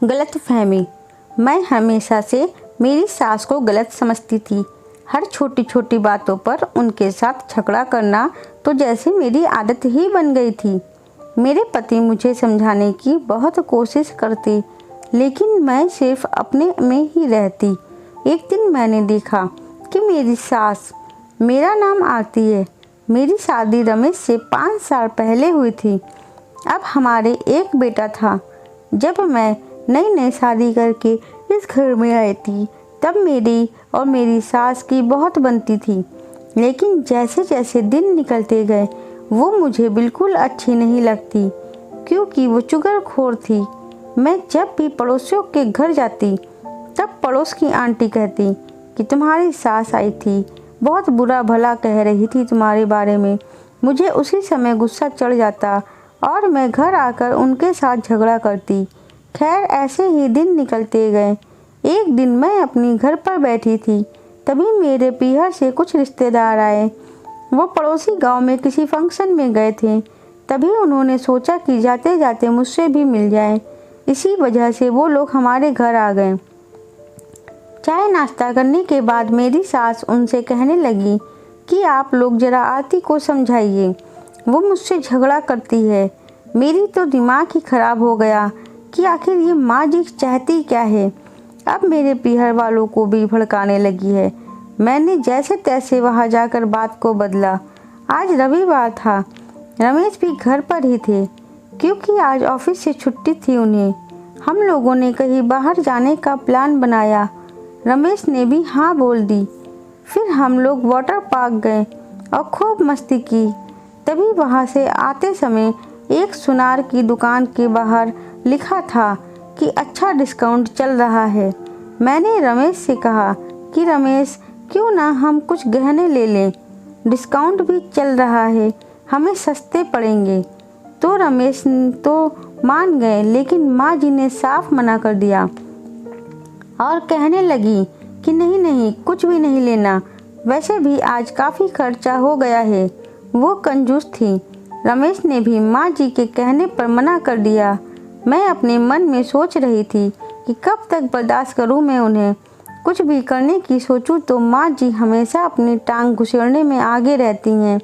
गलतफहमी। मैं हमेशा से मेरी सास को गलत समझती थी। हर छोटी छोटी बातों पर उनके साथ झगड़ा करना तो जैसे मेरी आदत ही बन गई थी। मेरे पति मुझे समझाने की बहुत कोशिश करते, लेकिन मैं सिर्फ अपने में ही रहती। एक दिन मैंने देखा कि मेरी सास, मेरा नाम आरती है, मेरी शादी रमेश से 5 साल पहले हुई थी। अब हमारे एक बेटा था। जब मैं नई नई शादी करके इस घर में आई थी, तब मेरी और मेरी सास की बहुत बनती थी। लेकिन जैसे जैसे दिन निकलते गए, वो मुझे बिल्कुल अच्छी नहीं लगती, क्योंकि वो चुगलखोर थी। मैं जब भी पड़ोसियों के घर जाती, तब पड़ोस की आंटी कहती कि तुम्हारी सास आई थी, बहुत बुरा भला कह रही थी तुम्हारे बारे में। मुझे उसी समय गुस्सा चढ़ जाता और मैं घर आकर उनके साथ झगड़ा करती। खैर, ऐसे ही दिन निकलते गए। एक दिन मैं अपनी घर पर बैठी थी, तभी मेरे पीहर से कुछ रिश्तेदार आए। वो पड़ोसी गांव में किसी फंक्शन में गए थे। तभी उन्होंने सोचा कि जाते जाते मुझसे भी मिल जाए। इसी वजह से वो लोग हमारे घर आ गए। चाय नाश्ता करने के बाद मेरी सास उनसे कहने लगी कि आप लोग जरा आरती को समझाइए, वो मुझसे झगड़ा करती है। मेरी तो दिमाग ही खराब हो गया कि आखिर ये माँ जी चाहती क्या है। अब मेरे पीहर वालों को भी भड़काने लगी है। मैंने जैसे तैसे वहाँ जाकर बात को बदला। आज रविवार था, रमेश भी घर पर ही थे, क्योंकि आज ऑफिस से छुट्टी थी उन्हें। हम लोगों ने कहीं बाहर जाने का प्लान बनाया। रमेश ने भी हाँ बोल दी। फिर हम लोग वाटर पार्क गए और खूब मस्ती की। तभी वहाँ से आते समय एक सुनार की दुकान के बाहर लिखा था कि अच्छा डिस्काउंट चल रहा है। मैंने रमेश से कहा कि रमेश, क्यों ना हम कुछ गहने ले लें, डिस्काउंट भी चल रहा है, हमें सस्ते पड़ेंगे। तो रमेश तो मान गए, लेकिन माँ जी ने साफ मना कर दिया और कहने लगी कि नहीं नहीं, कुछ भी नहीं लेना, वैसे भी आज काफ़ी खर्चा हो गया है। वो कंजूस थी। रमेश ने भी माँ जी के कहने पर मना कर दिया। मैं अपने मन में सोच रही थी कि कब तक बर्दाश्त करूँ मैं उन्हें। कुछ भी करने की सोचूं तो माँ जी हमेशा अपनी टांग घुसेड़ने में आगे रहती हैं।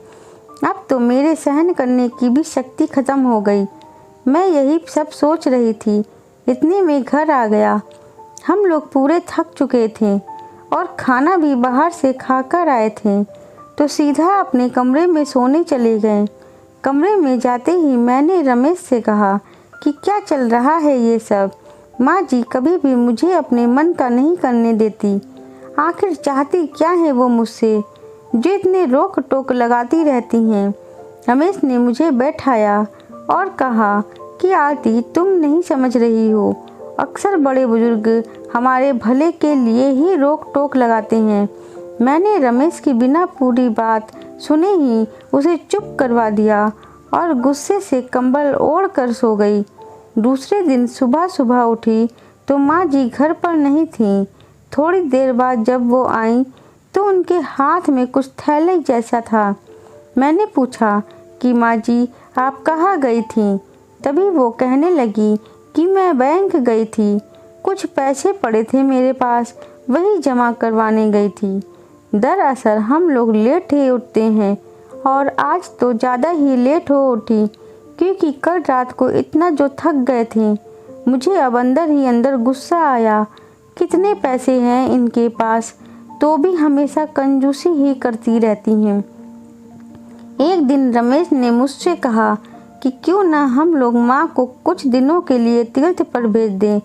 अब तो मेरे सहन करने की भी शक्ति खत्म हो गई। मैं यही सब सोच रही थी, इतने में घर आ गया। हम लोग पूरे थक चुके थे और खाना भी बाहर से खाकर आए थे, तो सीधा अपने कमरे में सोने चले गए। कमरे में जाते ही मैंने रमेश से कहा कि क्या चल रहा है ये सब। माँ जी कभी भी मुझे अपने मन का नहीं करने देती। आखिर चाहती क्या है वो मुझसे, जो इतने रोक टोक लगाती रहती हैं। रमेश ने मुझे बैठाया और कहा कि आरती, तुम नहीं समझ रही हो, अक्सर बड़े बुजुर्ग हमारे भले के लिए ही रोक टोक लगाते हैं। मैंने रमेश की बिना पूरी बात सुने ही उसे चुप करवा दिया और गुस्से से कंबल ओढ़ कर सो गई। दूसरे दिन सुबह सुबह उठी तो माँ जी घर पर नहीं थीं। थोड़ी देर बाद जब वो आईं तो उनके हाथ में कुछ थैले जैसा था। मैंने पूछा कि माँ जी, आप कहाँ गई थीं? तभी वो कहने लगी कि मैं बैंक गई थी, कुछ पैसे पड़े थे मेरे पास, वही जमा करवाने गई थी। दरअसल हम लोग लेट ही उठते हैं और आज तो ज़्यादा ही लेट हो उठी, क्योंकि कल रात को इतना जो थक गए थे। मुझे अब अंदर ही अंदर गुस्सा आया। कितने पैसे हैं इनके पास, तो भी हमेशा कंजूसी ही करती रहती हैं। एक दिन रमेश ने मुझसे कहा कि क्यों ना हम लोग माँ को कुछ दिनों के लिए तीर्थ पर भेज दें,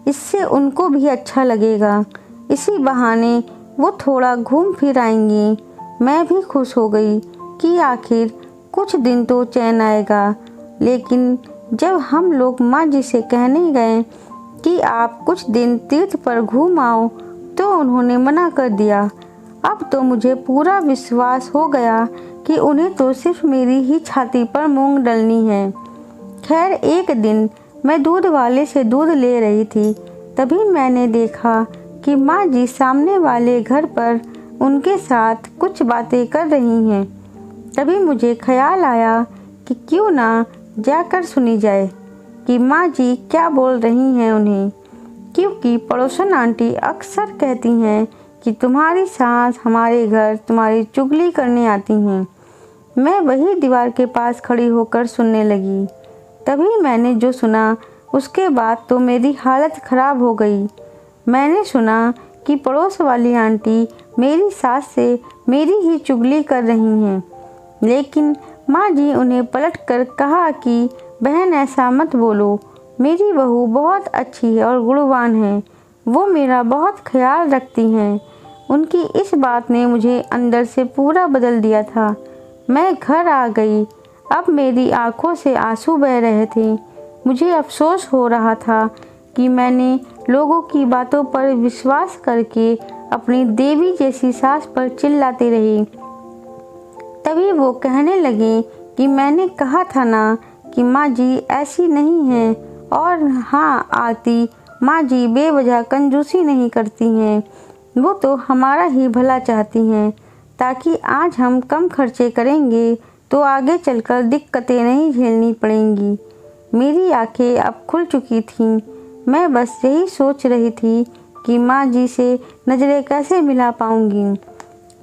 इससे उनको भी अच्छा लगेगा। इसी बहाने वो थोड़ा घूम फिर आएंगी। मैं भी खुश हो गई कि आखिर कुछ दिन तो चैन आएगा। लेकिन जब हम लोग माँ जी से कहने गए कि आप कुछ दिन तीर्थ पर घूम आओ, तो उन्होंने मना कर दिया। अब तो मुझे पूरा विश्वास हो गया कि उन्हें तो सिर्फ मेरी ही छाती पर मूंग डलनी है। खैर, एक दिन मैं दूध वाले से दूध ले रही थी, तभी मैंने देखा कि माँ जी सामने वाले घर पर उनके साथ कुछ बातें कर रही हैं। तभी मुझे ख्याल आया कि क्यों ना जाकर सुनी जाए कि माँ जी क्या बोल रही हैं उन्हें। क्योंकि पड़ोसन आंटी अक्सर कहती हैं कि तुम्हारी सास हमारे घर तुम्हारी चुगली करने आती हैं। मैं वही दीवार के पास खड़ी होकर सुनने लगी। तभी मैंने जो सुना उसके बाद तो मेरी हालत ख़राब हो गई। मैंने सुना कि पड़ोस वाली आंटी मेरी सास से मेरी ही चुगली कर रही हैं, लेकिन माँ जी उन्हें पलट कर कहा कि बहन ऐसा मत बोलो, मेरी बहू बहुत अच्छी है और गुणवान है, वो मेरा बहुत ख्याल रखती हैं। उनकी इस बात ने मुझे अंदर से पूरा बदल दिया था। मैं घर आ गई। अब मेरी आंखों से आंसू बह रहे थे। मुझे अफसोस हो रहा था कि मैंने लोगों की बातों पर विश्वास करके अपनी देवी जैसी सास पर चिल्लाती रही। तभी वो कहने लगे कि मैंने कहा था ना कि माँ जी ऐसी नहीं हैं, और हाँ आरती, माँ जी बेवजह कंजूसी नहीं करती हैं, वो तो हमारा ही भला चाहती हैं, ताकि आज हम कम खर्चे करेंगे तो आगे चलकर दिक्कतें नहीं झेलनी पड़ेंगी। मेरी आंखें अब खुल चुकी थीं। मैं बस यही सोच रही थी कि माँ जी से नज़रें कैसे मिला पाऊंगी।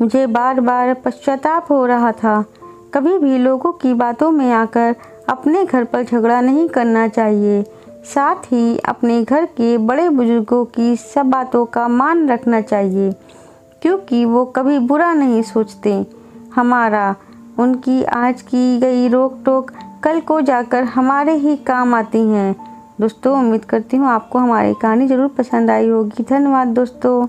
मुझे बार बार पश्चाताप हो रहा था। कभी भी लोगों की बातों में आकर अपने घर पर झगड़ा नहीं करना चाहिए। साथ ही अपने घर के बड़े बुजुर्गों की सब बातों का मान रखना चाहिए, क्योंकि वो कभी बुरा नहीं सोचते हमारा। उनकी आज की गई रोक टोक कल को जाकर हमारे ही काम आती हैं। दोस्तों, उम्मीद करती हूँ आपको हमारी कहानी ज़रूर पसंद आई होगी। धन्यवाद दोस्तों।